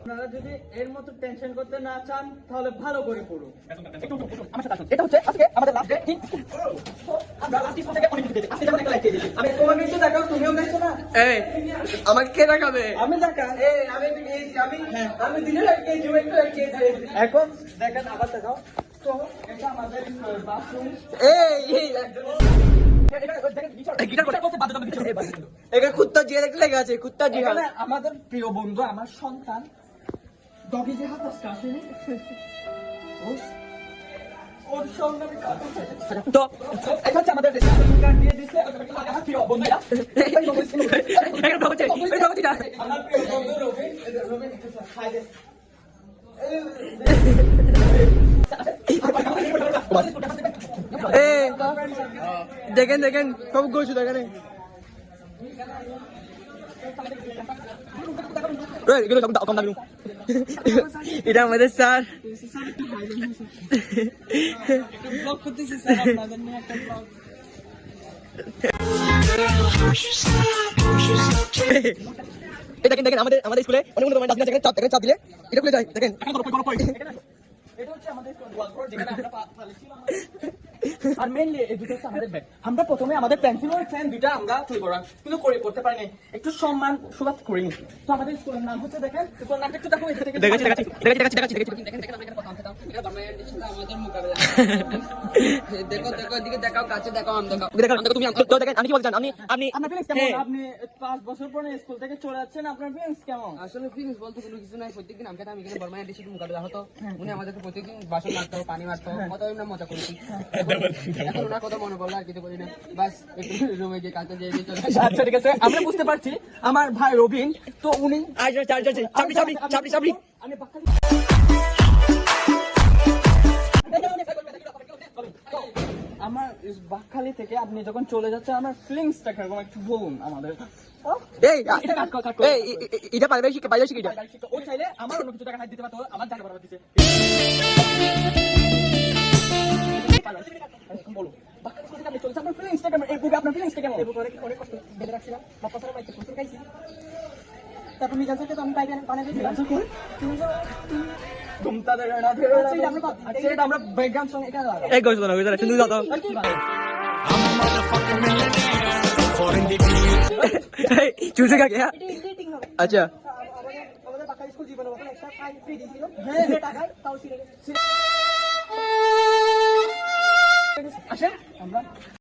আপনারা যদি এর মতো টেনশন করতে না চান তাহলে ভালো করে পড়ুন। এটা হচ্ছে আজকে আমাদের লাস্ট ডে ইন স্কুল। আমরা লাস্ট স্কুল থেকে অনেক কিছু দিয়েছি। আজকে যেমন একটা লাইক দিয়ে দিয়েছি। আমি তোমাকে একটু দেখাও, তুমিও দেখছো না? এই আমাকে কে দেখাবে? আমি দেখা আমি দিনে লাগিয়ে দিব, একটু লাগিয়ে দিই। এখন দেখেন, আবার দেখাও তো। এটা আমাদের বাথরুম। এখানে কুত্তা জিয়া দেখতে লেগে আছে, কুত্তা জিয়া। এখানে আমাদের প্রিয় বন্ধু, আমার সন্তান ডগি যে হাত আসছে আসেনি, ওর সঙ্গে আমি কাজ করছি। তো এটা হচ্ছে আমাদের রেসিপি কার্ড দিয়ে দিয়েছে আমার প্রিয় বন্ধুরা। আমার প্রিয় বন্ধু রবিন, রবিন খাই দে। দেখেন দেখেন সব গোছ দেখেন। এটা আমাদের স্যার। ব্লগ করতেছি স্যার, আপনাদের নিয়ে একটা ব্লগ। এটা দেখেন আমাদের স্কুলে অনেক ধরনের ডাস্টবিন আছে, চাপ দিলে এটা খুলে যায়। দেখেন এটা হচ্ছে আমাদের ওয়ালফ্লোর, যেখানে আমরা পালিয়েছিলাম। আর মেইনলি এই দুটো হচ্ছে আমাদের ব্যাগ। আমরা প্রথমে আমাদের পেন্সিল আর পেন দুটো আমরা তৈরি করা, কিন্তু করতে পারিনি, একটু সম্মান সুবাদ করিনি। তো আমাদের স্কুলের নাম হচ্ছে, দেখেন স্কুলের নামটা একটু দেখো। এটা থেকে দেখাচ্ছি আমি কি বলতে চান? আপনি আপনার ফিলিংস কেমন? আপনি 5 বছর পরে স্কুল থেকে চলে যাচ্ছেন, আপনার ফিলিংস কেমন? আসলে ফিলিংস বলতে কোনো কিছু নাই। প্রত্যেকদিন আমি এখানে বর্মানের সাথে মোকাবিলা হতো। উনি আমাদেরকে প্রত্যেকদিন বাসন মারতো, পানি মারতো, কত আমরা মজা করেছি। এখন ওনার কথা মনে পড়লো, আর কিছু করি না, বাস একটু রুমে গিয়ে কাজে যেয়ে চলে আসি। আচ্ছা ঠিক আছে, আমরা বুঝতে পারছি। আমার ভাই রবিন, তো উনি আমি আমার বাকখালি থেকে আপনি যখন চলে যাচ্ছেন, আমার ফিলিংসটা কিরকম একটু বলুন আমাদের। এটা পারিবারিক শিক্ষা। ও চাইলে আমার অন্য কিছু টাকা হাত দিতে পারতো, আমার জায়গা বরাবর দিছে। বলো বাকখালি স্কুল থেকে আপনি চলে যাচ্ছেন, আপনার ফিলিংসটা কেমন? এই বুকে আপনার ফিলিংসটা কেমন? অনেক কষ্ট বেঁধে রাখছিলাম, বাপ্পা স্যারের বাড়িতে প্রচুর খাইছি। তারপর মিজান স্যারকে তো আমি পানি দিয়েছিলাম। আমরা ব্যাকগ্রাউন্ড সঙ্গে এখানে লাগাই। এক গোছ না শুনতে দাও। চুলছে কাকে? আচ্ছা আমাদের বাকখালি স্কুল জীবনে একটা ফাইন ফ্রি দিয়েছিল। হ্যাঁ টাকায় তাও ছিল। আসেন আমরা